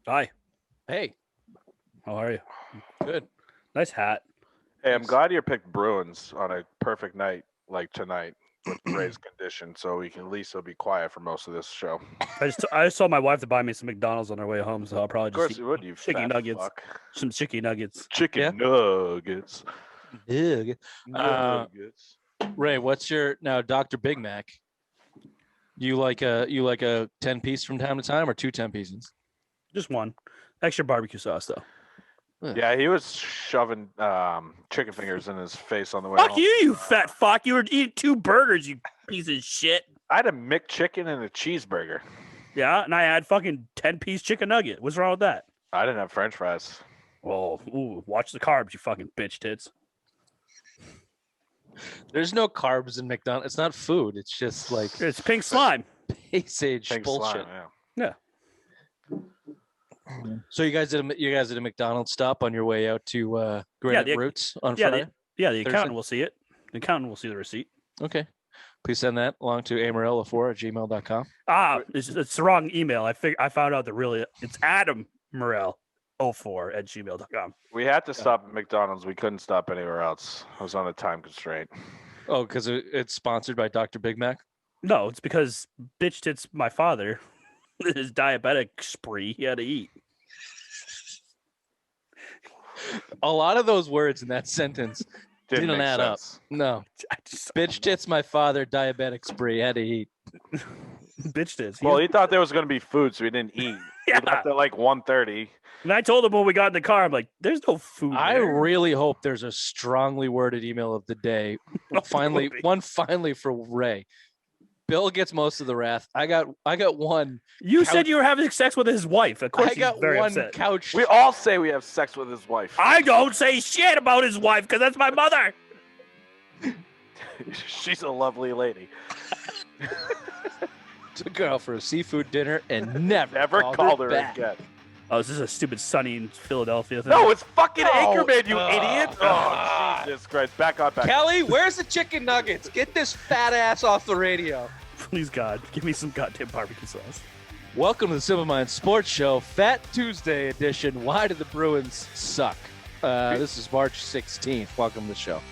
Hi. Hey, How are you? good. Nice hat. Hey, I'm Thanks. glad you picked Bruins on a perfect night like tonight with Ray's condition, so we can at least he'll be quiet for most of this show. I just told my wife to buy me some McDonald's on our way home, so I'll probably Of course just eat you would, you chicken fat nuggets. fuck. Some chicken nuggets. Chicken Yeah. nuggets. Uh, Nuggets. Ray, what's your now Dr. Big Mac? You like a 10 piece from time to time or 2 10 pieces? Just one. Extra barbecue sauce though. Yeah, he was shoving chicken fingers in his face on the way Fuck home. you fat fuck. You were eating 2 burgers, you piece of shit. I had a McChicken and a cheeseburger. Yeah, and I had fucking 10-piece chicken nugget. What's wrong with that? I didn't have French fries. Oh, ooh, watch the carbs, you fucking bitch tits. There's no carbs in McDonald's. It's not food. It's just like It's pink slime. base age Pink bullshit. slime, yeah. So you guys did a McDonald's stop on your way out to Granite the- Roots on yeah, Friday? Yeah, the Thursday? accountant will see it. The accountant will see the receipt. Okay. Please send that along to amarella4@gmail.com. It's the wrong email. I found out that really it's Adam Morel 04@gmail.com. We had to stop at McDonald's. We couldn't stop anywhere else. I was on a time constraint. Oh, because it's sponsored by Dr. Big Mac? No, it's because bitch tits my father, his diabetic spree, he had to eat. A lot of those words in that sentence Didn't didn't make add up. sense. No. I just, Bitch tits my father, diabetic spree, had to eat. bitch tits. Well, he thought there was going to be food, so he didn't eat. Yeah. He left at like 1:30. And I told him when we got in the car, I'm like, there's no food. I there. really hope there's a strongly worded email of the day. Finally, Absolutely. one finally for Ray. Bill gets most of the wrath. I got one. You couch- said you were having sex with his wife. Of course, I got he's very one upset. couch. We all say we have sex with his wife. I don't say shit about his wife because that's my mother. She's a lovely lady. Took her out for a seafood dinner and never Called her back. again. Oh, is this a stupid Sunny in Philadelphia thing? No, it's fucking No. Anchorman, you idiot. Oh, God. Jesus Christ. Back on. Kelly, where's the chicken nuggets? Get this fat ass off the radio. Please, God, give me some goddamn barbecue sauce. Welcome to the Simple Mind Sports Show, Fat Tuesday edition. Why do the Bruins suck? This is March 16th. Welcome to the show.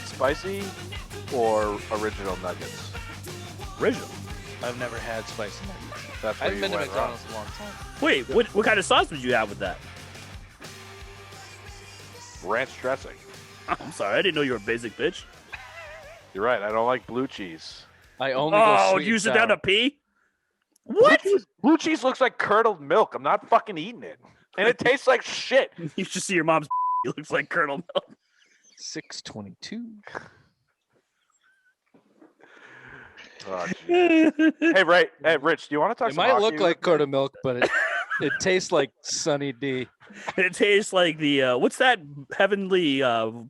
Spicy or original nuggets? Original. I've never had spicy nuggets. That's I where haven't you been to went wrong. McDonald's in a long time. Wait, what kind of sauce did you have with that? Ranch dressing. I'm sorry, I didn't know you were a basic bitch. You're right. I don't like blue cheese. I only go Oh, sweet you and sit down sour. to pee? What? Blue cheese looks like curdled milk. I'm not fucking eating it. And it tastes like shit. You should see your mom's. It looks like Colonel Milk. 622. Oh, geez. Hey, Ray. Hey, Rich, do you want to talk It some might hockey look with like me? Corda milk, but it tastes like Sunny D. It tastes like the what's that heavenly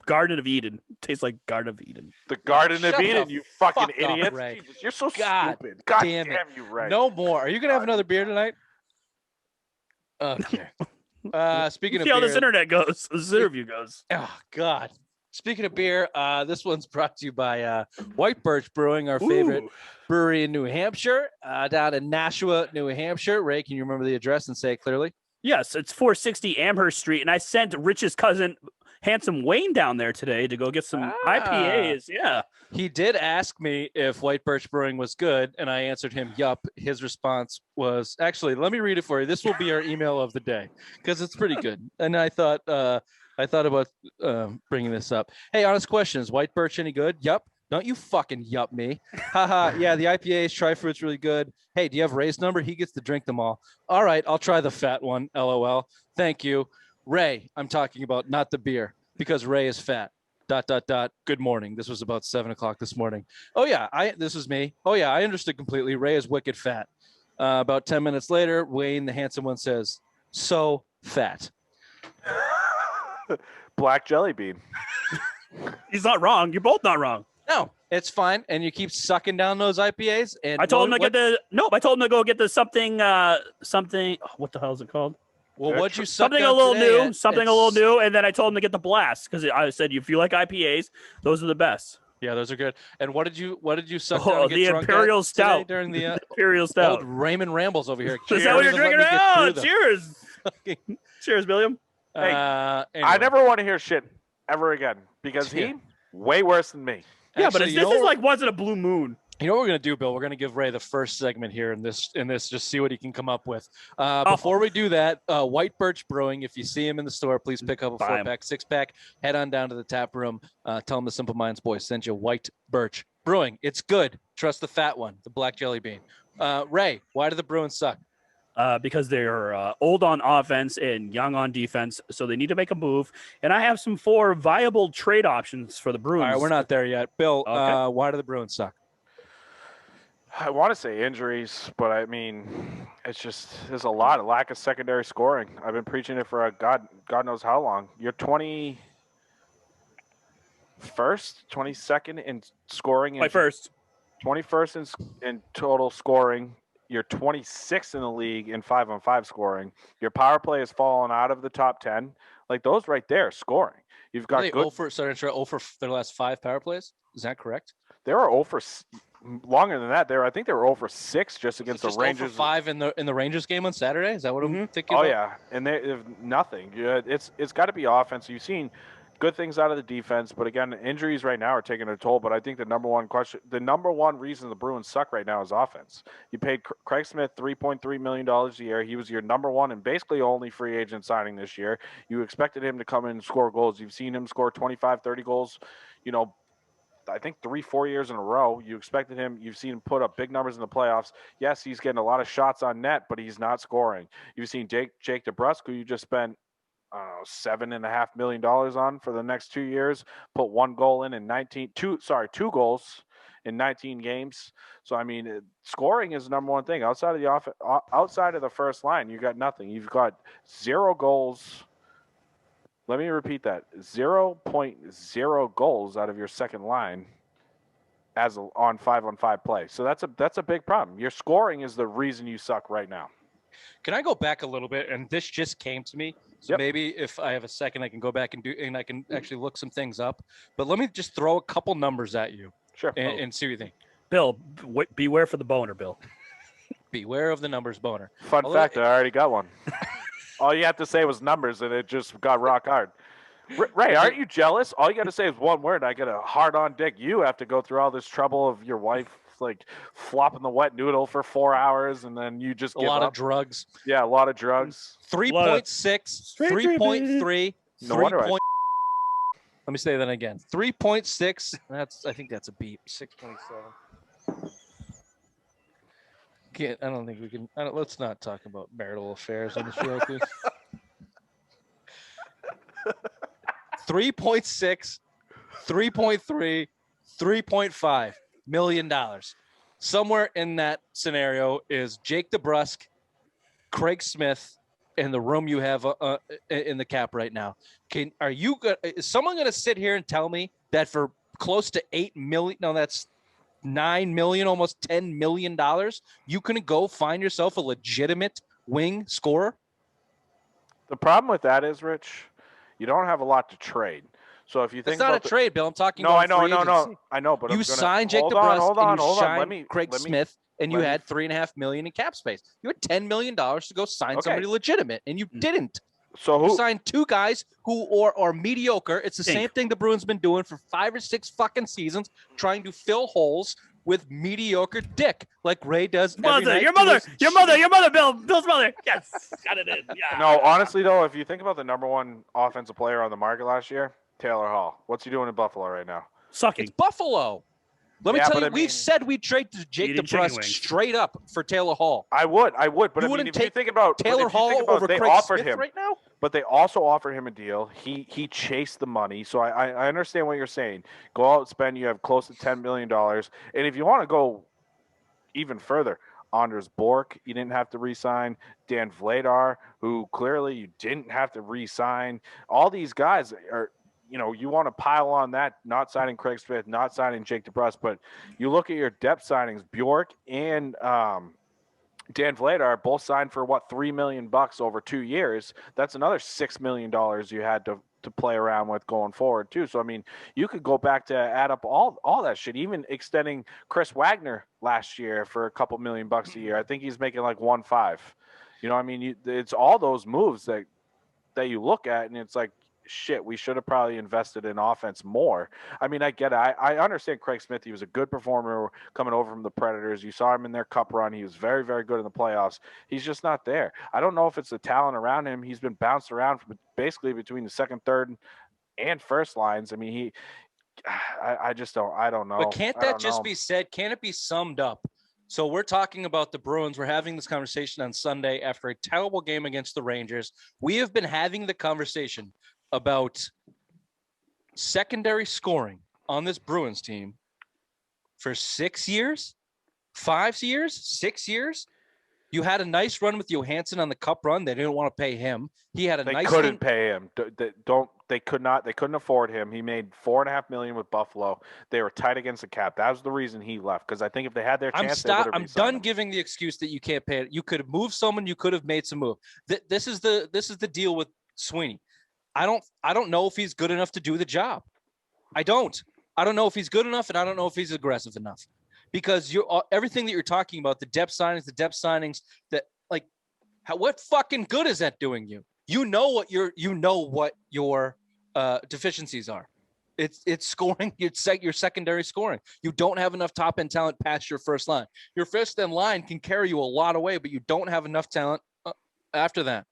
Garden of Eden? It tastes like Garden of Eden. The Garden Shut of the Eden, you fucking fuck up, idiot. Ray. Jesus, you're so God stupid. God damn damn, it. you, Ray. No more. Are you gonna have another beer tonight? Okay. Speaking of See how this beer, internet goes. This interview goes. oh God. Speaking of beer, this one's brought to you by White Birch Brewing, our favorite Ooh. brewery in New Hampshire, down in Nashua, New Hampshire. Ray, can you remember the address and say it clearly? Yes, it's 460 Amherst Street, and I sent Rich's cousin, Handsome Wayne, down there today to go get some IPAs. Yeah. He did ask me if White Birch Brewing was good, and I answered him, yup. His response was, actually, let me read it for you. This will be our email of the day because it's pretty good. And I thought about bringing this up. Hey, honest question. Is White Birch any good? Yup. Don't you fucking yup me. Haha. Yeah, the IPAs, Tri-Fruit's really good. Hey, do you have Ray's number? He gets to drink them all. All right, I'll try the fat one. LOL. Thank you. Ray, I'm talking about, not the beer, because Ray is fat. ... Good morning. This was about 7:00 this morning. Oh yeah, this is me. Oh yeah, I understood completely. Ray is wicked fat. About 10 minutes later, Wayne, the handsome one, says, "So fat." Black jelly bean. He's not wrong. You're both not wrong. No, it's fine. And you keep sucking down those IPAs. And I told him to get the I told him to go get the something. What the hell is it called? Well, what'd you suck something a on little today new, something a little new, and then I told him to get the blast because I said if you like IPAs, those are the best. Yeah, those are good. And what did you suck down and get The drunk Imperial at Stout today during the Imperial old Stout. Raymond Rambles over here? Is that what you're drinking right now? Cheers. Cheers, William. Hey, Anyway. I never want to hear shit ever again because he way worse than me. Yeah, but Actually, this is like once in a blue moon. You know what we're gonna do, Bill? We're gonna give Ray the first segment here in this, just see what he can come up with. Before we do that, White Birch Brewing. If you see him in the store, please pick up a 4-pack, 6-pack. Head on down to the tap room. Tell him the Simple Minds boys sent you White Birch Brewing. It's good. Trust the fat one, the black jelly bean. Ray, why do the Bruins suck? Because they're old on offense and young on defense, so they need to make a move. And I have some 4 viable trade options for the Bruins. All right, we're not there yet. Bill, Okay. Why do the Bruins suck? I want to say injuries, but I mean, it's just there's a lot of lack of secondary scoring. I've been preaching it for God knows how long. You're 21st, 22nd in scoring. My first. 21st in total scoring. You're 26th in the league in 5-on-5 scoring. Your power play has fallen out of the top 10. Like those right there, scoring. You've got good. 0 for their last 5 power plays. Is that correct? They were 0 for longer than that. I think they were 0 for 6 just against the Rangers. 0 for 5 in the Rangers game on Saturday. Is that what I'm thinking? Oh about? yeah, and they have nothing. It's got to be offense. You've seen good things out of the defense, but again, injuries right now are taking a toll. But I think the number one reason the Bruins suck right now is offense. You paid Craig Smith $3.3 million a year. He was your number one and basically only free agent signing this year. You expected him to come in and score goals. You've seen him score 25, 30 goals, I think 3-4 years in a row. You've seen him put up big numbers in the playoffs. Yes, he's getting a lot of shots on net, but he's not scoring. You've seen Jake DeBrusk, who you just spent $7.5 million on for the next 2 years, put 1 goal in 2 goals in 19 games. So I mean, scoring is the number one thing. Outside of the first line, you got nothing. You've got 0 goals. Let me repeat that: 0.0 goals out of your second line on 5-on-5 play. So that's a big problem. Your scoring is the reason you suck right now. Can I go back a little bit? And this just came to me. So maybe if I have a second, I can go back and I can actually look some things up. But let me just throw a couple numbers at you. Sure. And see what you think. Bill, beware for the boner, Bill. Beware of the numbers boner. Fun fact, I already got one. All you have to say was numbers, and it just got rock hard. Ray, aren't you jealous? All you got to say is one word. I get a hard-on dick. You have to go through all this trouble of your wife like flopping the wet noodle for 4 hours, and then you just a lot of drugs. Yeah, a lot of drugs. 3.6, 3.3, No wonder. Let me say that again. 3.6. I think that's a beep. 6.7. I don't think we can. Let's not talk about marital affairs on the show, please. 3.6, 3.3, 3.5 million dollars. Somewhere in that scenario is Jake DeBrusk, Craig Smith, and the room you have in the cap right now. Is someone going to sit here and tell me that for close to 8 million? No, that's 9 million, almost $10 million. You can go find yourself a legitimate wing scorer. The problem with that is, Rich, you don't have a lot to trade. So if you think it's not a trade, Bill. I'm talking. No, I know, but you signed Jake DeBrusk and you signed me, Craig Smith, and you had $3.5 million in cap space. You had $10 million to go sign somebody legitimate, and you didn't. So you signed 2 guys who are mediocre. It's the same thing the Bruins been doing for 5 or 6 fucking seasons, trying to fill holes with mediocre dick, like Ray does. Your mother, Bill's mother. Yes, got it in. Yeah. No, honestly though, if you think about the number one offensive player on the market last year, Taylor Hall. What's he doing in Buffalo right now? Sucking. It's Buffalo. Let me tell you, we've said we'd trade to Jake DeBrusk straight up for Taylor Hall. I would, but if you think about Taylor Hall over Craig Smith him right now, but they also offered him a deal. He chased the money, so I understand what you're saying. Go out and spend. You have close to $10 million, and if you want to go even further, Anders Bork, you didn't have to re-sign. Dan Vladar, who clearly you didn't have to re-sign. All these guys are. You want to pile on that, not signing Craig Smith, not signing Jake DeBrusk, but you look at your depth signings, Bjork and Dan Vladar both signed for what, $3 million over 2 years. That's another $6 million you had to play around with going forward too. So I mean, you could go back to add up all that shit, even extending Chris Wagner last year for a couple $1,000,000 a year. I think he's making like 1.5. You know, I mean, it's all those moves that you look at and it's like, shit, we should have probably invested in offense more. I mean, I get it. I understand Craig Smith. He was a good performer coming over from the Predators. You saw him in their cup run. He was very, very good in the playoffs. He's just not there. I don't know if it's the talent around him. He's been bounced around basically between the second, third, and first lines. I mean, I just don't. I don't know. But can't that just be said? Can't it be summed up? So we're talking about the Bruins. We're having this conversation on Sunday after a terrible game against the Rangers. We have been having the conversation about secondary scoring on this Bruins team for 6 years, 5 years, 6 years. You had a nice run with Johansson on the cup run. They didn't want to pay him. He had a they nice. They couldn't pay him. They could not. They couldn't afford him. He made $4.5 million with Buffalo. They were tight against the cap. That was the reason he left. Because I think if they had their chance, I'm done giving the excuse that you can't pay it. You could have moved someone. You could have made some move. This is the deal with Sweeney. I don't know if he's good enough to do the job. I don't know if he's good enough, and I don't know if he's aggressive enough. Because everything that you're talking about, the depth signings, that like, what fucking good is that doing you? You know what your deficiencies are. It's scoring. Your secondary scoring. You don't have enough top end talent past your first line. Your first end line can carry you a lot of way, but you don't have enough talent after that.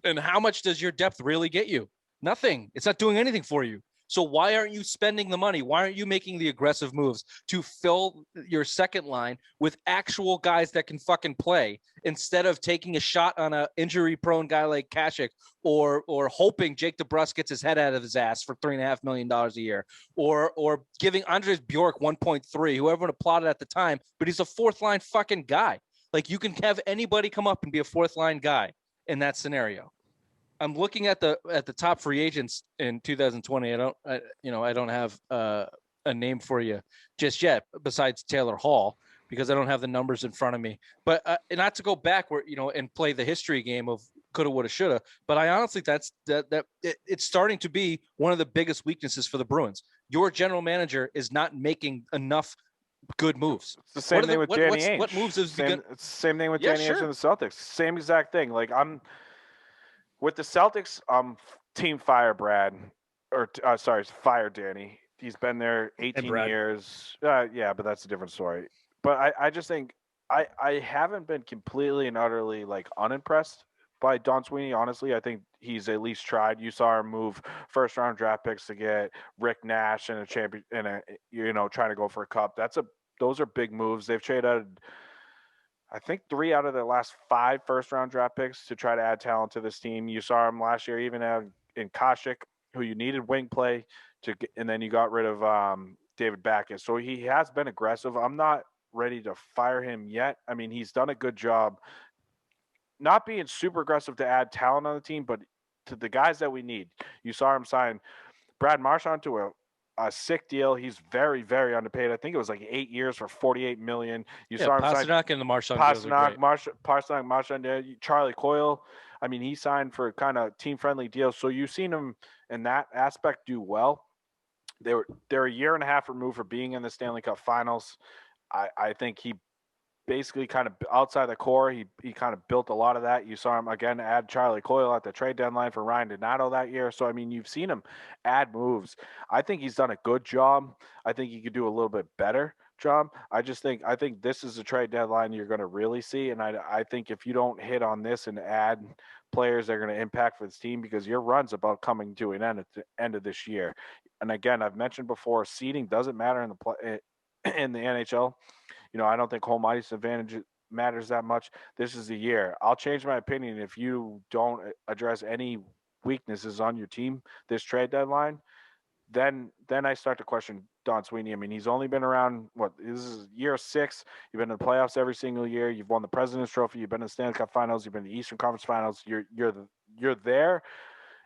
And how much does your depth really get you? Nothing. It's not doing anything for you. So why aren't you spending the money? Why aren't you making the aggressive moves to fill your second line with actual guys that can fucking play instead of taking a shot on an injury-prone guy like Kasich or hoping Jake DeBrusk gets his head out of his ass for $3.5 million a year or giving Andres Bjork 1.3, who everyone applauded at the time, but he's a fourth-line fucking guy. Like, you can have anybody come up and be a fourth-line guy in that scenario. I'm looking at the top free agents in 2020. I don't have a name for you just yet, besides Taylor Hall, because I don't have the numbers in front of me. But not to go backward, and play the history game of coulda, woulda, shoulda. But I honestly, it's starting to be one of the biggest weaknesses for the Bruins. Your general manager is not making enough good moves. It's the same thing with Danny Ainge. What moves is it's the same thing with Danny Ainge and the Celtics. Same exact thing. Like, I'm with the Celtics, team fire Brad, fire Danny. He's been there 18 years. Yeah, but that's a different story. But I just think I haven't been completely and utterly like unimpressed by Don Sweeney. Honestly, I think he's at least tried. You saw him move first round draft picks to get Rick Nash and a champion and trying to go for a cup. Those are big moves. They've traded, I think, 3 out of their last 5 first-round draft picks to try to add talent to this team. You saw him last year, even in Kasich, who you needed wing play and then you got rid of David Backes. So he has been aggressive. I'm not ready to fire him yet. I mean, he's done a good job not being super aggressive to add talent on the team, but to the guys that we need. You saw him sign Brad Marchand to a sick deal. He's very, very underpaid. I think it was like 8 years for $48 million. You saw him Pasternak and the Marchand Pasternak, Marchand, Charlie Coyle. I mean, he signed for kind of team-friendly deals. So you've seen him in that aspect do well. They're a year and a half removed from being in the Stanley Cup Finals. I think he basically kind of outside the core, he kind of built a lot of that. You saw him again add Charlie Coyle at the trade deadline for Ryan Donato that year. So I mean, you've seen him add moves. I think he's done a good job. I think he could do a little bit better job. I think this is a trade deadline you're going to really see, and I think if you don't hit on this and add players that are going to impact for this team, because your run's about coming to an end at the end of this year. And again, I've mentioned before, seeding doesn't matter in the NHL. I don't think home ice advantage matters that much. This is the year. I'll change my opinion if you don't address any weaknesses on your team this trade deadline. Then I start to question Don Sweeney. I mean, he's only been around, this is year 6. You've been in the playoffs every single year. You've won the President's Trophy. You've been in the Stanley Cup Finals. You've been in the Eastern Conference Finals. You're there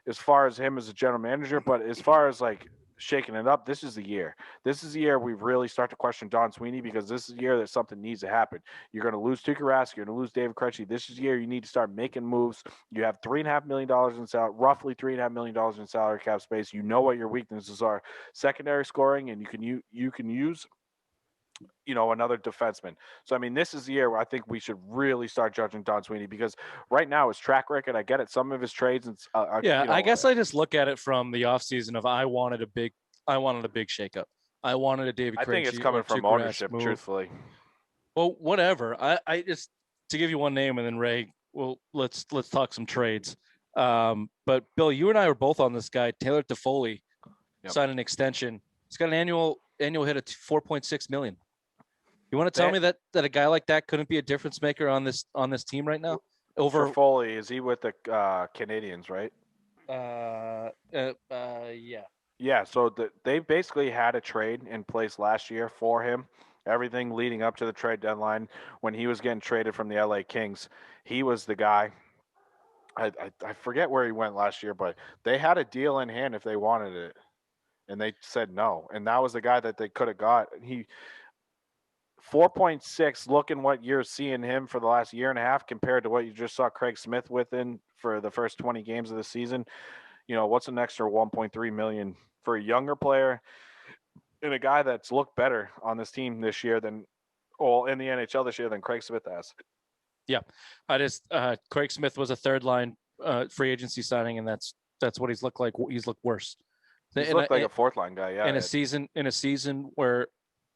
as far as him as a general manager. But as far as like shaking it up. This is the year. This is the year we really start to question Don Sweeney, because this is the year that something needs to happen. You're going to lose Tuukka Rask. You're going to lose David Krejci. This is the year you need to start making moves. You have $3.5 million in salary, roughly $3.5 million in salary cap space. You know what your weaknesses are: secondary scoring, and you can use another defenseman. So, I mean, this is the year where I think we should really start judging Don Sweeney, because right now his track record, I get it, some of his trades, and I guess I just look at it from the offseason of I wanted a big shakeup. I wanted a David Krejci. I think it's coming from ownership, truthfully. Well, whatever. I just, to give you one name, and then Ray, well, let's talk some trades. But Bill, you and I were both on this guy, Taylor Toffoli, signed an extension. He's got an annual hit of $4.6 million. You want to tell me that a guy like that couldn't be a difference maker on this team right now? Over Foley, is he with the Canadians, right? Yeah. Yeah, so they basically had a trade in place last year for him. Everything leading up to the trade deadline, when he was getting traded from the LA Kings, he was the guy. I forget where he went last year, but they had a deal in hand if they wanted it, and they said no. And that was the guy that they could have got. 4.6, looking what you're seeing him for the last year and a half compared to what you just saw Craig Smith within for the first 20 games of the season. What's an extra 1.3 million for a younger player and a guy that's looked better on this team this year in the NHL this year than Craig Smith has? Yeah, Craig Smith was a third line free agency signing, and that's what he's looked like. He's looked worse. He's looked like a fourth line guy. Yeah, in a season where.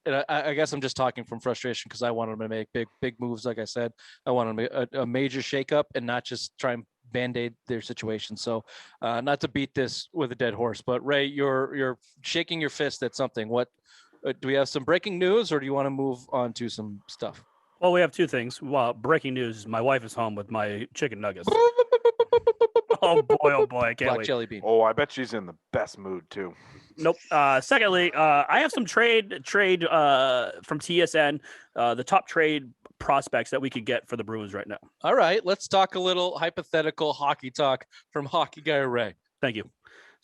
And I guess I'm just talking from frustration, because I wanted him to make big moves. Like I said, I wanted him a major shakeup and not just try and band-aid their situation. So not to beat this with a dead horse, but Ray, you're shaking your fist at something. What do we have, some breaking news, or do you want to move on to some stuff? Well, we have two things. Well, breaking news: my wife is home with my chicken nuggets. Oh boy, I can't Black wait. jelly bean. Oh, I bet she's in the best mood too. Nope. Secondly, I have some trade from TSN, the top trade prospects that we could get for the Bruins right now. All right, let's talk a little hypothetical hockey talk from Hockey Guy Ray. Thank you.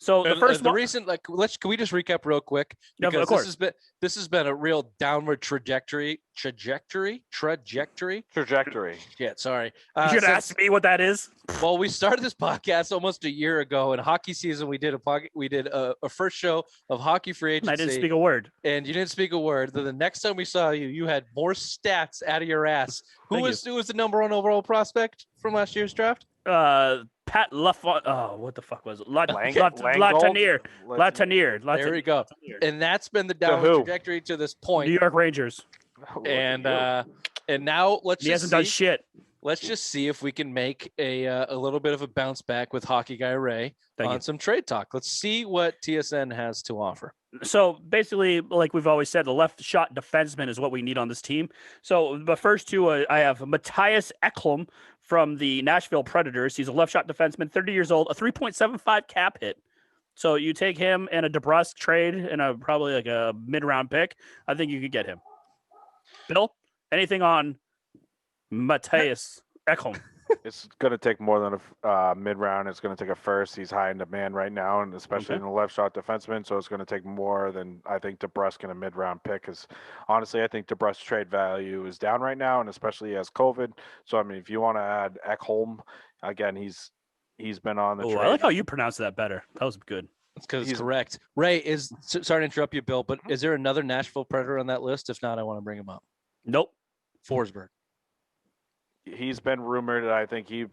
So the first one, reason, can we just recap real quick? Because of course. this has been a real downward trajectory. Yeah, sorry. You should ask me what that is. Well, we started this podcast almost a year ago. In hockey season, we did a first show of hockey free agency. I didn't speak a word. And you didn't speak a word. Then the next time we saw you, you had more stats out of your ass. Who was the number one overall prospect from last year's draft? Pat Lafont. Oh, what the fuck was it? Latanier. There we go. And that's been the downward trajectory to this point. New York Rangers. And now he hasn't done shit. Let's just see if we can make a little bit of a bounce back with Hockey Guy Ray on some trade talk. Let's see what TSN has to offer. So basically, like we've always said, the left shot defenseman is what we need on this team. So the first two, I have Matthias Ekholm from the Nashville Predators. He's a left shot defenseman, 30 years old, a 3.75 cap hit. So you take him and a DeBrusque trade and probably like a mid-round pick. I think you could get him. Bill, anything on Matthias Ekholm? It's going to take more than a mid-round. It's going to take a first. He's high in demand right now, and especially in the left shot defenseman. So it's going to take more than, I think, DeBrusque in a mid-round pick. Because honestly, I think DeBrusque's trade value is down right now, and especially as COVID. So I mean, if you want to add Ekholm, again, he's been on the trade. I like how you pronounced that better. That was good. It's because it's correct. Ray, sorry to interrupt you, Bill, but is there another Nashville Predator on that list? If not, I want to bring him up. Nope. Forsberg. He's been rumored. I think he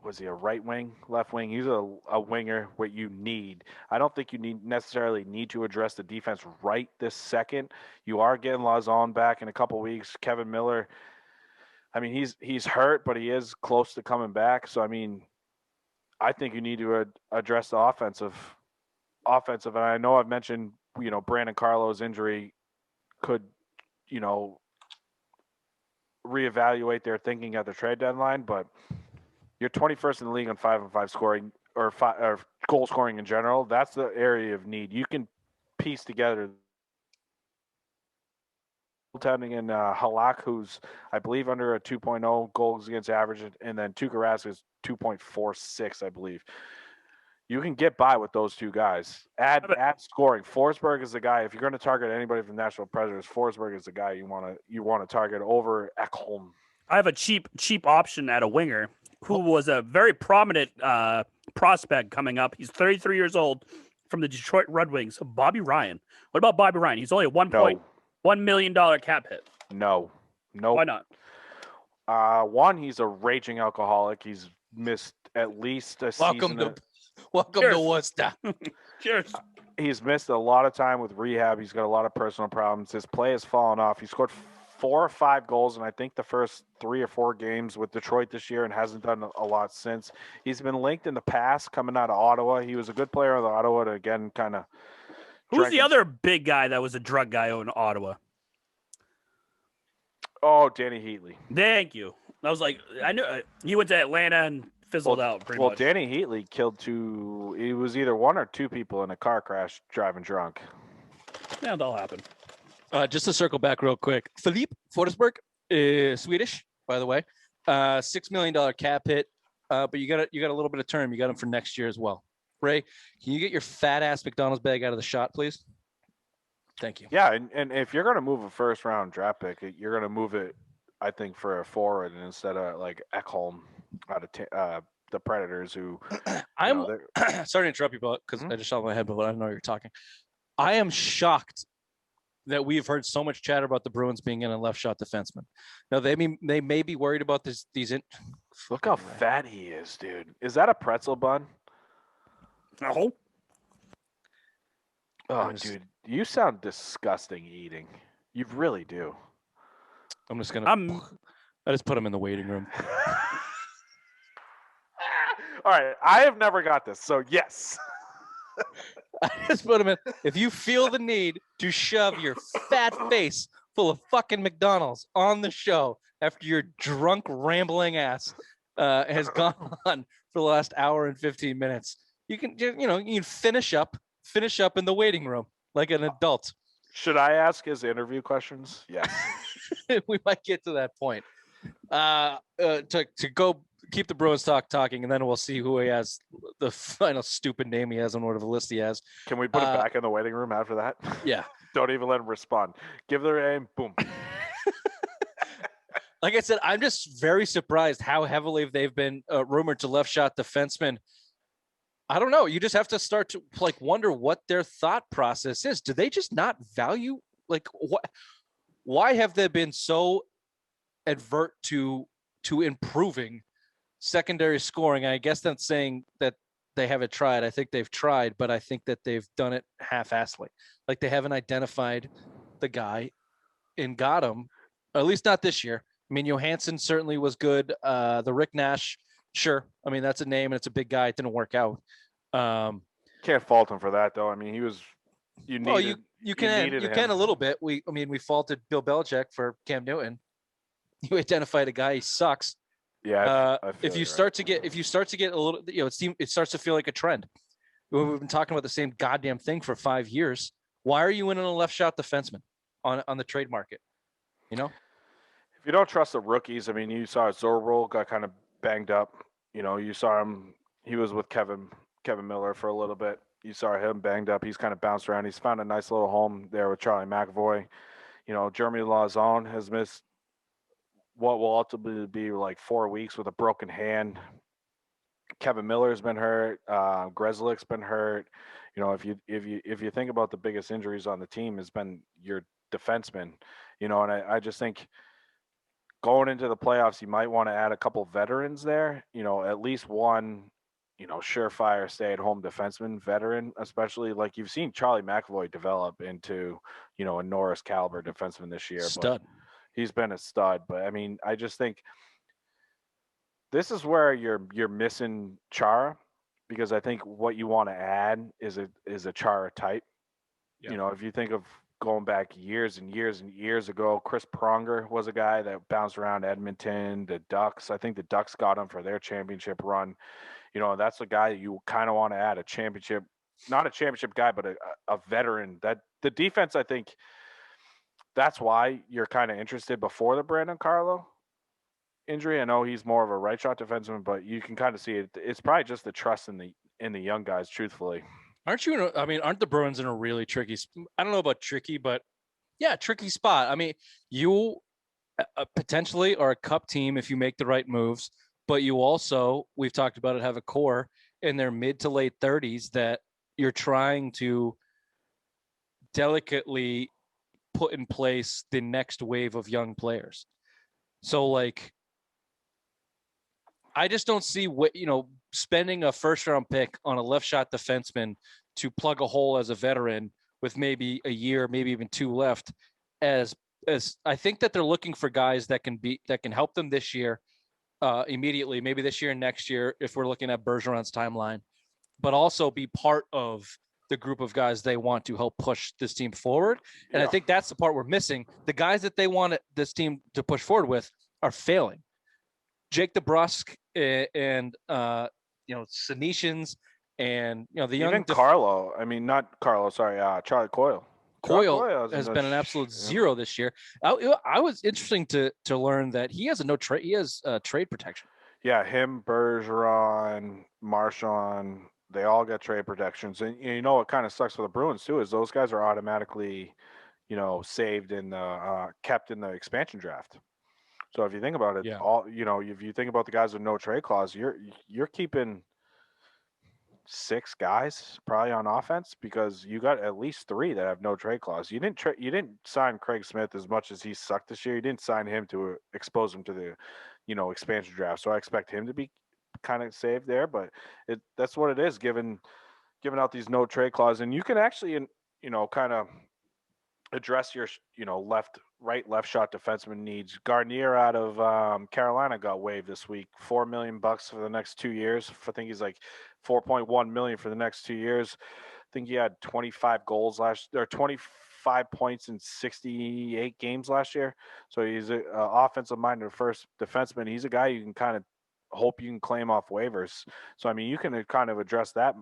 was he a right wing, left wing. He's a winger. What you need. I don't think you necessarily need to address the defense right this second. You are getting Lauzon back in a couple weeks. Kevin Miller. I mean, he's hurt, but he is close to coming back. So I mean, I think you need to address the offensive. And I know I've mentioned Brandon Carlo's injury could reevaluate their thinking at the trade deadline, but you're 21st in the league on 5-on-5 scoring or goal scoring in general. That's the area of need. You can piece together goaltending in Halak, who's I believe under a 2.0 goals against average, and then Tuukka Rask is 2.46, I believe. You can get by with those two guys. Add scoring. Forsberg is the guy. If you're going to target anybody from Nashville Predators, Forsberg is the guy you want to target over Ekholm. I have a cheap option at a winger who was a very prominent prospect coming up. He's 33 years old from the Detroit Red Wings. Bobby Ryan. What about Bobby Ryan? He's only a $1.1 million cap hit. No. Why not? One, he's a raging alcoholic. He's missed at least a season. Welcome to Worcester. Cheers. He's missed a lot of time with rehab. He's got a lot of personal problems. His play has fallen off. He scored 4 or 5 goals in I think the first 3 or 4 games with Detroit this year and hasn't done a lot since. He's been linked in the past coming out of Ottawa. He was a good player with Ottawa to again kind of. Who's the other big guy that was a drug guy in Ottawa? Oh, Danny Heatley. Thank you. I was like, I knew he went to Atlanta and fizzled out pretty much. Well, Danny Heatley killed 2. He was either 1 or 2 people in a car crash driving drunk. Yeah, that'll happen. Just to circle back real quick, Philippe Forsberg is Swedish, by the way. $6 million cap hit, but you got a little bit of term. You got him for next year as well. Ray, can you get your fat ass McDonald's bag out of the shot, please? Thank you. Yeah, and if you're going to move a first round draft pick, you're going to move it, I think, for a forward instead of like Ekholm out of the Predators. Who I'm sorry to interrupt you, but because I just shot my head, but I don't know you're talking. I am shocked that we've heard so much chatter about the Bruins being in a left shot defenseman. Now they may be worried about these. Look how fat he is, dude. Is that a pretzel bun? No. Oh, dude, you sound disgusting eating. You really do. I'm just gonna. I just put him in the waiting room. All right, I have never got this, so yes. I just put him in. If you feel the need to shove your fat face full of fucking McDonald's on the show after your drunk rambling ass has gone on for the last hour and 15 minutes, you can finish up in the waiting room like an adult. Should I ask his interview questions? Yes. We might get to that point. To go keep the Bruins talking, and then we'll see who he has, the final stupid name he has on whatever list he has. Can we put it back in the waiting room after that? Yeah. Don't even let him respond. Give their name, boom. Like I said, I'm just very surprised how heavily they've been rumored to left shot defensemen. I don't know. You just have to start to wonder what their thought process is. Do they just not value what? Why have they been so advert to improving secondary scoring? I guess that's saying that they haven't tried. I think they've tried, but I think that they've done it half-assedly. Like they haven't identified the guy and got him, or at least not this year. I mean, Johansson certainly was good. The Rick Nash, sure. I mean, that's a name and it's a big guy. It didn't work out. Can't fault him for that, though. I mean, he was. You can a little bit. We faulted Bill Belichick for Cam Newton. You identified a guy, he sucks. Yeah. If you start to get a little, it starts to feel like a trend. We've been talking about the same goddamn thing for 5 years. Why are you in a left shot defenseman on the trade market? You know, if you don't trust the rookies, I mean, you saw Zorro got kind of banged up. You saw him. He was with Kevin Miller for a little bit. You saw him banged up. He's kind of bounced around. He's found a nice little home there with Charlie McAvoy. Jeremy Lauzon has missed what will ultimately be like 4 weeks with a broken hand. Kevin Miller's been hurt. Grzelcyk's been hurt. If you think about the biggest injuries on the team has been your defenseman. And I just think going into the playoffs, you might want to add a couple veterans there. At least one. Surefire stay-at-home defenseman, veteran, especially like you've seen Charlie McAvoy develop into, a Norris caliber defenseman this year. Stud. But he's been a stud. But I mean, I just think this is where you're missing Chara, because I think what you want to add is a Chara type. Yeah. If you think of going back years and years and years ago, Chris Pronger was a guy that bounced around Edmonton, the Ducks. I think the Ducks got him for their championship run. That's a guy you kind of want to add a championship, not a championship guy, but a veteran. That the defense, I think that's why you're kind of interested before the Brandon Carlo injury. I know he's more of a right shot defenseman, but you can kind of see it. It's probably just the trust in in the young guys, truthfully. Aren't the Bruins in a really tricky? I don't know about tricky, but yeah, tricky spot. I mean, you potentially are a cup team if you make the right moves, but you also, we've talked about it, have a core in their mid to late 30s that you're trying to delicately put in place the next wave of young players. So like, I just don't see what, spending a first round pick on a left shot defenseman to plug a hole as a veteran with maybe a year, maybe even 2 left, as I think that they're looking for guys that can help them this year, immediately, maybe this year and next year, if we're looking at Bergeron's timeline, but also be part of the group of guys they want to help push this team forward. And I think that's the part we're missing. The guys that they want this team to push forward with are failing. Jake DeBrusk and Sanetians and the young even Carlo. I mean, not Carlo. Sorry, Charlie Coyle. Coyle has been an absolute zero this year. I was interesting to learn that he has trade protection. Yeah, him, Bergeron, Marchand, they all get trade protections. And what kind of sucks for the Bruins too is those guys are automatically, saved in the kept in the expansion draft. So if you think about it, if you think about the guys with no trade clause, you're keeping 6 guys probably on offense because you got at least 3 that have no trade clause. You didn't sign Craig Smith as much as he sucked this year. You didn't sign him to expose him to the, expansion draft. So I expect him to be kind of saved there, but that's what it is giving out these no trade clause, and you can actually, kind of address your left shot defenseman needs. Garnier out of Carolina got waived this week. $4 million for the next 2 years. I think he's like 4.1 million for the next 2 years. I think he had 25 goals 25 points in 68 games last year. So he's an offensive minded first defenseman. He's a guy you can kind of hope you can claim off waivers. So I mean, you can kind of address that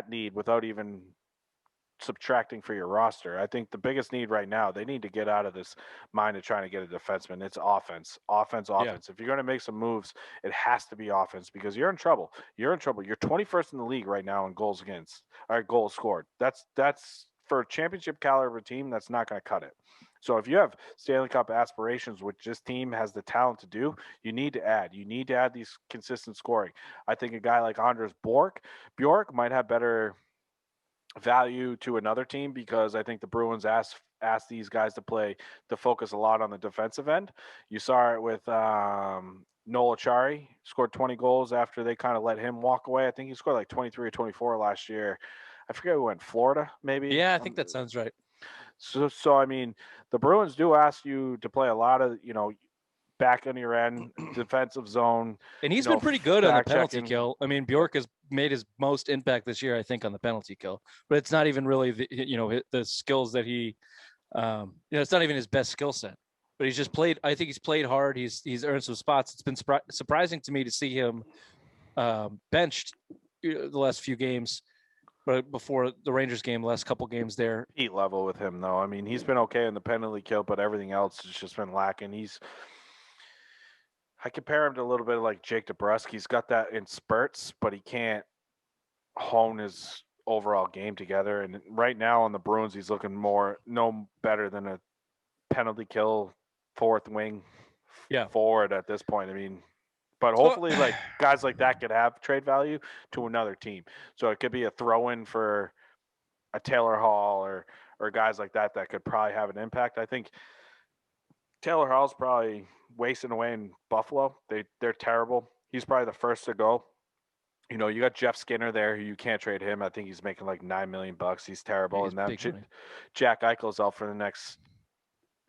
need without even subtracting for your roster. I think the biggest need right now, they need to get out of this mind of trying to get a defenseman. It's offense. Yeah. If you're going to make some moves, it has to be offense because you're in trouble. You're 21st in the league right now in goals against, or goals scored. That's for a championship caliber team, that's not going to cut it. So if you have Stanley Cup aspirations, which this team has the talent to do, you need to add. You need to add these consistent scoring. I think a guy like Anders Bjork might have better value to another team because I think the Bruins asked these guys to focus a lot on the defensive end. You saw it with Noel Acciari, scored 20 goals after they kind of let him walk away. I think he scored like 23 or 24 last year. I forget who went, Florida, maybe? Yeah, I think that sounds right. So I mean, the Bruins do ask you to play a lot of, back on your end, defensive zone. And he's been pretty good on the penalty checking. kill. I mean, Bjork has made his most impact this year, I think, on the penalty kill. But it's not even really the skills that he, it's not even his best skill set. But he's just played. I think he's played hard. He's earned some spots. It's been surprising to me to see him benched the last few games. But before the Rangers game, the last couple games there. Heat level with him, though. I mean, he's been okay in the penalty kill, but everything else has just been lacking. I compare him to a little bit like Jake DeBrusk. He's got that in spurts, but he can't hone his overall game together. And right now on the Bruins, he's looking no better than a penalty kill fourth wing forward at this point. I mean, but hopefully, like guys like that could have trade value to another team. So it could be a throw-in for a Taylor Hall or guys like that could probably have an impact. I think Taylor Hall's probably wasting away in Buffalo. They're terrible. He's probably the first to go. You got Jeff Skinner there, who you can't trade him. I think he's making like $9 million. He's terrible. And then Jack Eichel's out for the next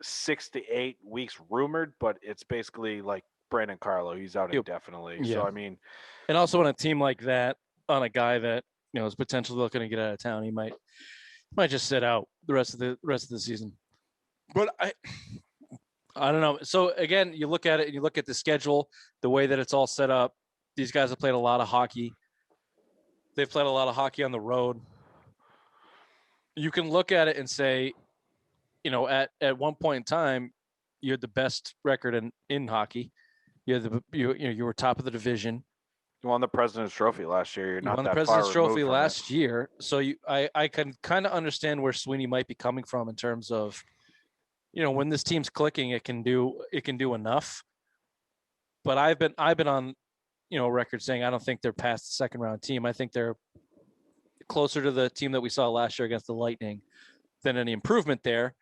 6 to 8 weeks, rumored, but it's basically like Brandon Carlo. He's out indefinitely. Yeah. So I mean, and also on a team like that, on a guy that is potentially looking to get out of town, he might just sit out the rest of the season. But I don't know. So again, you look at it and you look at the schedule, the way that it's all set up. These guys have played a lot of hockey. They've played a lot of hockey on the road. You can look at it and say, at one point in time, you had the best record in hockey. You were top of the division. You won the President's Trophy last year. You're You not won the that President's far Trophy removed from last year, so I can kind of understand where Sweeney might be coming from in terms of, when this team's clicking, it can do enough. But I've been on, record saying I don't think they're past the second round team. I think they're closer to the team that we saw last year against the Lightning than any improvement there.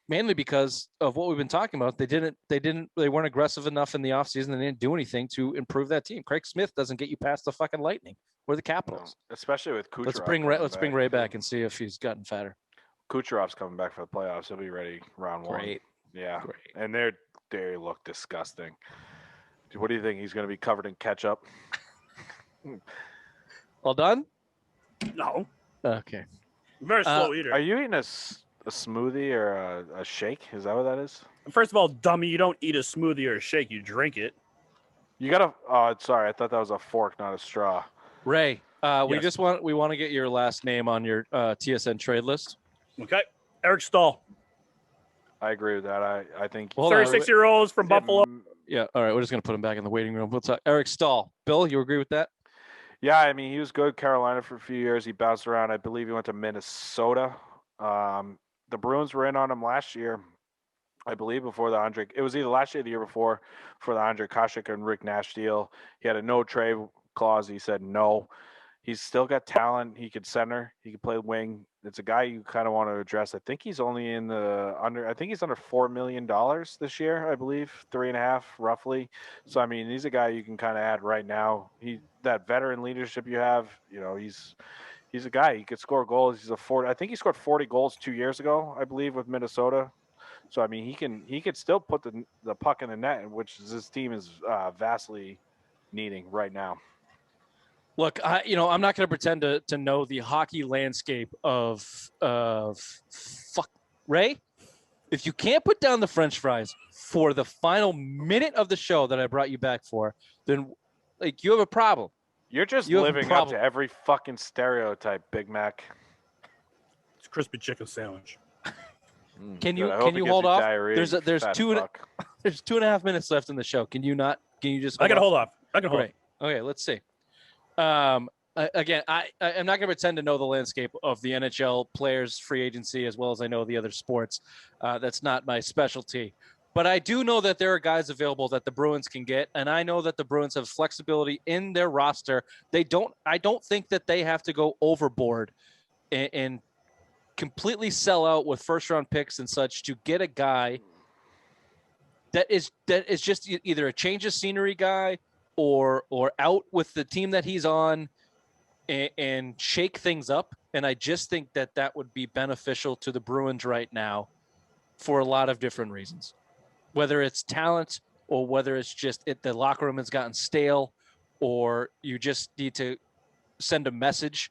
Mainly because of what we've been talking about. They weren't aggressive enough in the offseason. They didn't do anything to improve that team. Craig Smith doesn't get you past the fucking Lightning or the Capitals. No, especially with Kucherov. Let's bring Ray back and see if he's gotten fatter. Kucherov's coming back for the playoffs. He'll be ready round one. Great. Yeah. Great. And they look disgusting. What do you think? He's going to be covered in ketchup? All done? No. Okay. Very slow eater. Are you eating a smoothie or a shake? Is that what that is? First of all, dummy, you don't eat a smoothie or a shake. You drink it. You got to – sorry. I thought that was a fork, not a straw. Ray, Yes. we want to get your last name on your TSN trade list. Okay. Eric Stahl. I agree with that. I think – 36-year-olds from Buffalo. Yeah, all right. We're just going to put him back in the waiting room. What's up? Eric Stahl. Bill, you agree with that? Yeah, I mean, he was good Carolina for a few years. He bounced around. I believe he went to Minnesota. The Bruins were in on him last year, I believe, before the Andre. It was either last year or the year before for the Andre Koshik and Rick Nash deal. He had a no trade clause. He said no. He's still got talent. He could center. He could play wing. It's a guy you kind of want to address. I think he's only in the under. I think he's under $4 million this year. I believe 3.5 roughly. So I mean, he's a guy you can kind of add right now. That veteran leadership you have. He's a guy. He could score goals. I think he scored 40 goals 2 years ago, I believe, with Minnesota. So I mean, he could still put the puck in the net, which this team is vastly needing right now. Look, I'm not going to pretend to know the hockey landscape of fuck Ray. If you can't put down the French fries for the final minute of the show that I brought you back for, then you have a problem. You're just living up to every fucking stereotype, Big Mac. It's a crispy chicken sandwich. Can you hold off? There's 2.5 minutes left in the show. Can you just? I can hold off. I can hold. Right. Okay. Let's see. Again, I'm not going to pretend to know the landscape of the NHL players' free agency as well as I know the other sports. That's not my specialty. But I do know that there are guys available that the Bruins can get, and I know that the Bruins have flexibility in their roster. I don't think that they have to go overboard and completely sell out with first-round picks and such to get a guy that is just either a change of scenery guy or out with the team that he's on and shake things up. And I just think that would be beneficial to the Bruins right now for a lot of different reasons, whether it's talent or whether it's just the locker room has gotten stale, or you just need to send a message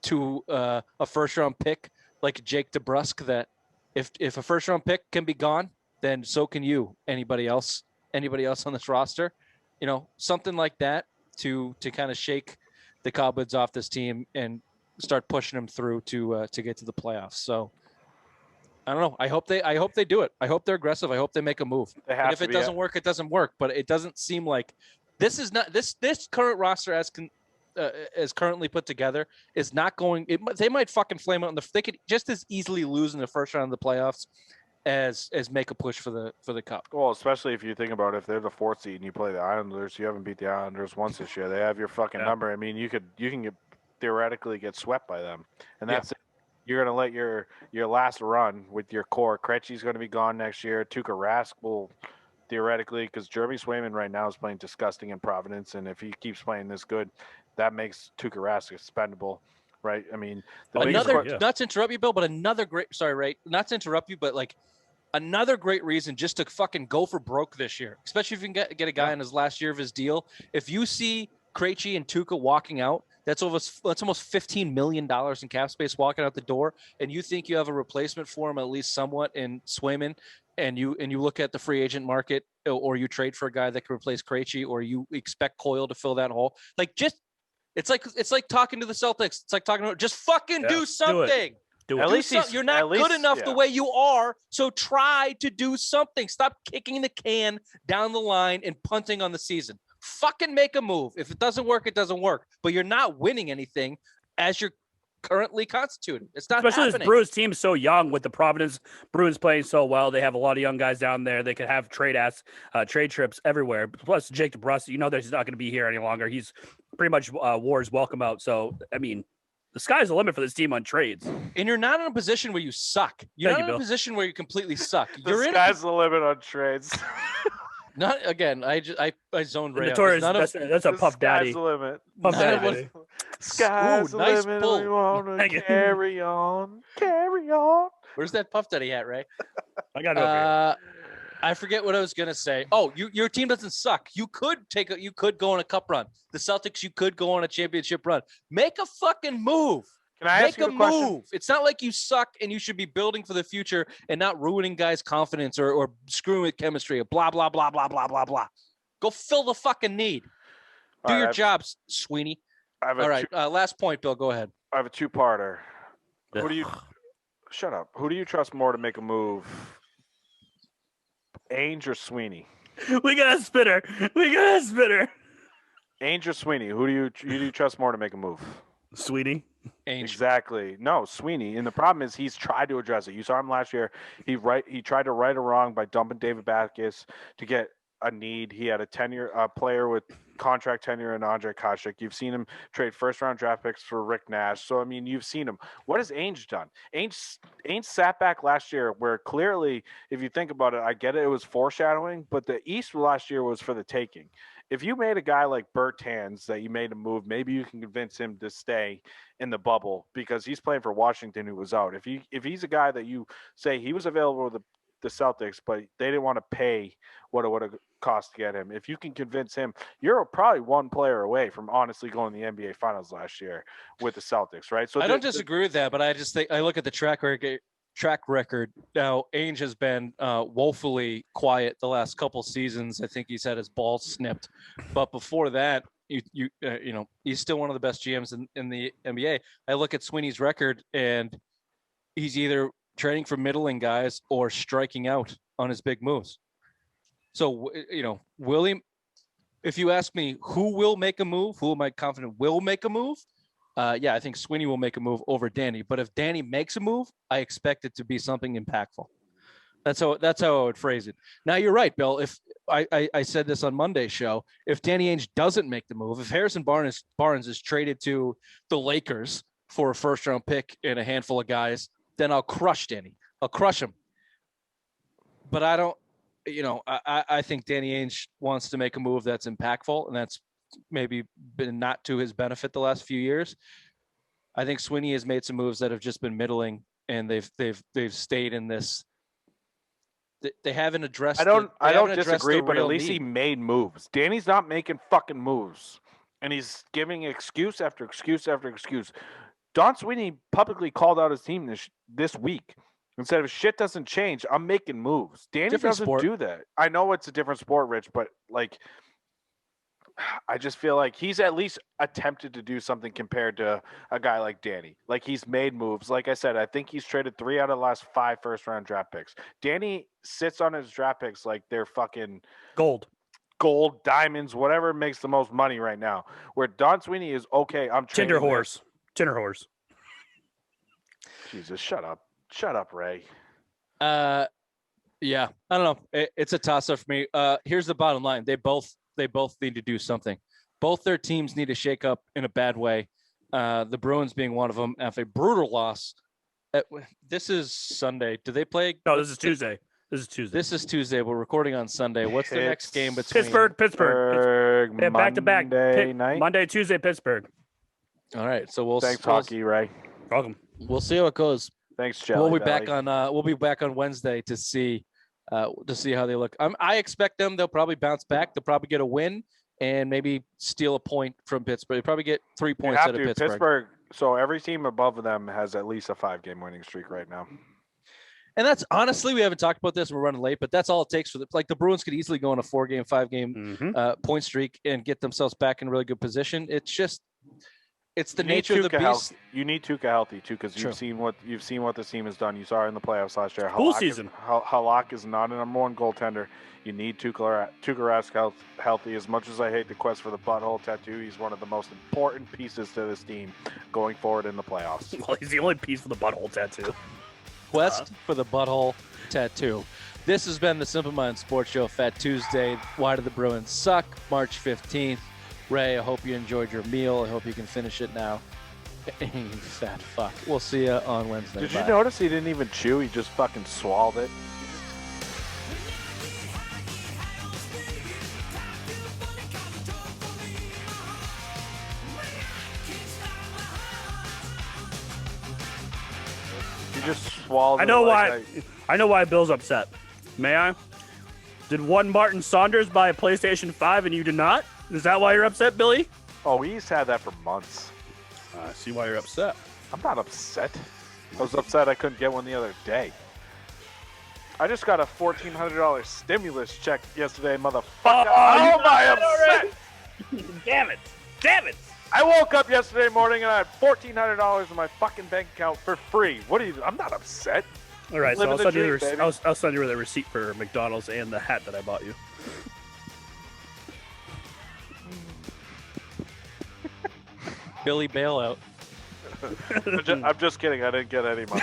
to a first-round pick like Jake DeBrusk that if a first-round pick can be gone, then so can you. Anybody else on this roster, something like that to kind of shake the cobwebs off this team and start pushing them through to get to the playoffs. So I don't know. I hope they do it. I hope they're aggressive. I hope they make a move. And if it doesn't work, it doesn't work. But it doesn't seem like this is not this current roster as currently put together is not going. They might fucking flame out they could just as easily lose in the first round of the playoffs as make a push for the cup. Well, especially if you think about if they're the 4th seed and you play the Islanders, you haven't beat the Islanders once this year. They have your fucking number. I mean, you can theoretically get swept by them, and that's it. You're going to let your last run with your core. Krejci's going to be gone next year. Tuukka Rask will theoretically, because Jeremy Swayman right now is playing disgusting in Providence, and if he keeps playing this good, that makes Tuukka Rask expendable, right? I mean, not to interrupt you, Bill, but another great. Sorry, Ray, not to interrupt you, but another great reason just to fucking go for broke this year, especially if you can get a guy in his last year of his deal. If you see Krejci and Tuukka walking out, that's almost $15 million in cap space walking out the door, and you think you have a replacement for him at least somewhat in Swayman, and you look at the free agent market, or you trade for a guy that can replace Krejci, or you expect Coyle to fill that hole. It's like talking to the Celtics. It's like talking to just fucking do something. At least you're not good enough the way you are, so try to do something. Stop kicking the can down the line and punting on the season. fucking make a move. If it doesn't work, it doesn't work. But you're not winning anything as you're currently constituted. It's not Especially happening. this Bruins team is so young with the Providence Bruins playing so well. They have a lot of young guys down there. They could have trade trips everywhere. Plus, Jake DeBrusk, you know that he's not going to be here any longer. He's pretty much War's welcome out. So, I mean, the sky's the limit for this team on trades. And you're not in a position where you suck. You're Thank not you, in a Bill. position where you completely suck. The You're sky's the limit on trades. not again. I zoned Ray out. Notorious, None of- that's a The Puff Daddy. Sky's the limit. Puff none of Daddy. what- Sky's Ooh, the nice limit. pull. We want to Thank you. carry on. Carry on. Where's that Puff Daddy hat, Ray? I got it over here. I forget what I was gonna say. Oh, your team doesn't suck. You could go on a cup run. The Celtics, you could go on a championship run. Make a fucking move. Can I Make ask you a a question? move. It's not like you suck and you should be building for the future and not ruining guys' confidence or screwing with chemistry or blah blah blah blah blah blah blah. Go fill the fucking need. Do All right, your jobs, Sweeney. I have a All right. two- Last point, Bill. Go ahead. I have a two-parter. Ugh. Who do you? Shut up. Who do you trust more to make a move? Ainge or Sweeney? We got a spinner. Ainge or Sweeney? Who do you trust more to make a move? Sweetie. Ainge. Exactly. No, Sweeney. And the problem is he's tried to address it. You saw him last year. He tried to right a wrong by dumping David Backes to get a need. He had a player with contract tenure in Andre Koshik. You've seen him trade first-round draft picks for Rick Nash. So, I mean, you've seen him. What has Ainge done? Ainge sat back last year where clearly, if you think about it, I get it, it was foreshadowing, but the East last year was for the taking. If you made a guy like Bertans that you made a move, maybe you can convince him to stay in the bubble because he's playing for Washington who was out. If he's a guy that you say he was available with the Celtics, but they didn't want to pay what it would have cost to get him. If you can convince him, you're probably one player away from honestly going to the NBA Finals last year with the Celtics, right? So I don't disagree with that, but I just think I look at the track record. Now, Ainge has been woefully quiet the last couple seasons. I think he's had his balls snipped, but before that, you know, he's still one of the best GMs in the NBA. I look at Sweeney's record, and he's either trading for middling guys or striking out on his big moves. So, you know, William, if you ask me who will make a move, who am I confident will make a move? Yeah, I think Sweeney will make a move over Danny. But if Danny makes a move, I expect it to be something impactful. That's how I would phrase it. Now, you're right, Bill. If I said this on Monday's show, if Danny Ainge doesn't make the move, if Harrison Barnes is traded to the Lakers for a first-round pick and a handful of guys, then I'll crush Danny. I'll crush him. But I don't, you know, I think Danny Ainge wants to make a move that's impactful, and that's maybe been not to his benefit the last few years. I think Sweeney has made some moves that have just been middling, and they've stayed in this. They haven't addressed. I don't disagree, but at least need. he made moves. Danny's not making fucking moves, and he's giving excuse after excuse after excuse. Don Sweeney publicly called out his team this week and said, if shit doesn't change, I'm making moves. Danny doesn't do that. I know it's a different sport, Rich, but like, I just feel like he's at least attempted to do something compared to a guy like Danny. Like, he's made moves. Like I said, I think he's traded 3 out of the last 5 first-round draft picks. Danny sits on his draft picks like they're fucking Gold, diamonds, whatever makes the most money right now. Where Don Sweeney is, okay, I'm trading Tinder horse. Jesus, shut up, Ray. Yeah, I don't know. It's a toss-up for me. Here's the bottom line: they both need to do something. Both their teams need to shake up in a bad way. The Bruins being one of them after a brutal loss. This is Sunday. Do they play? No, this is Tuesday. This is Tuesday. We're recording on Sunday. What's the next game between Pittsburgh. They have back-to-back Monday night. Monday, Tuesday, Pittsburgh. All right, so Thanks, hockey, Ray. Welcome. We'll see how it goes. Thanks, Jelly We'll be Valley. We'll be back on Wednesday to see how they look. I expect them. They'll probably bounce back. They'll probably get a win and maybe steal a point from Pittsburgh. They'll probably get 3 points out of Pittsburgh. So every team above them has at least a 5-game winning streak right now. And that's honestly, we haven't talked about this. We're running late, but that's all it takes for the Bruins could easily go on a 4-game, 5-game point streak and get themselves back in a really good position. It's just it's the You need nature of the Tuukka beast. You need Tuukka healthy too, because True. you've seen what this team has done. You saw it in the playoffs last year. Full season. Halak is not a number one goaltender. You need Tuukka Rask healthy. As much as I hate the quest for the butthole tattoo, he's one of the most important pieces to this team going forward in the playoffs. Well, he's the only piece for the butthole tattoo. Quest for the butthole tattoo. This has been the Simple Mind Sports Show, Fat Tuesday. Why do the Bruins suck? March 15th. Ray, I hope you enjoyed your meal. I hope you can finish it now. You fat fuck. We'll see you on Wednesday. Did Bye. you notice he didn't even chew? He just fucking swallowed it. He just swallowed I know it like why. I know why Bill's upset. May I? Did one Martin Saunders buy a PlayStation 5 and you did not? Is that why you're upset, Billy? Oh, he's had that for months. I see why you're upset. I'm not upset. I was upset I couldn't get one the other day. I just got a $1,400 stimulus check yesterday, motherfucker. Oh, How am I upset? Damn it! Damn it! I woke up yesterday morning and I had $1,400 in my fucking bank account for free. What are you? I'm not upset. All right, so Living I'll the send, you dream, the, baby. I'll send you the receipt for McDonald's and the hat that I bought you. Billy bailout. I'm just kidding. I didn't get any money.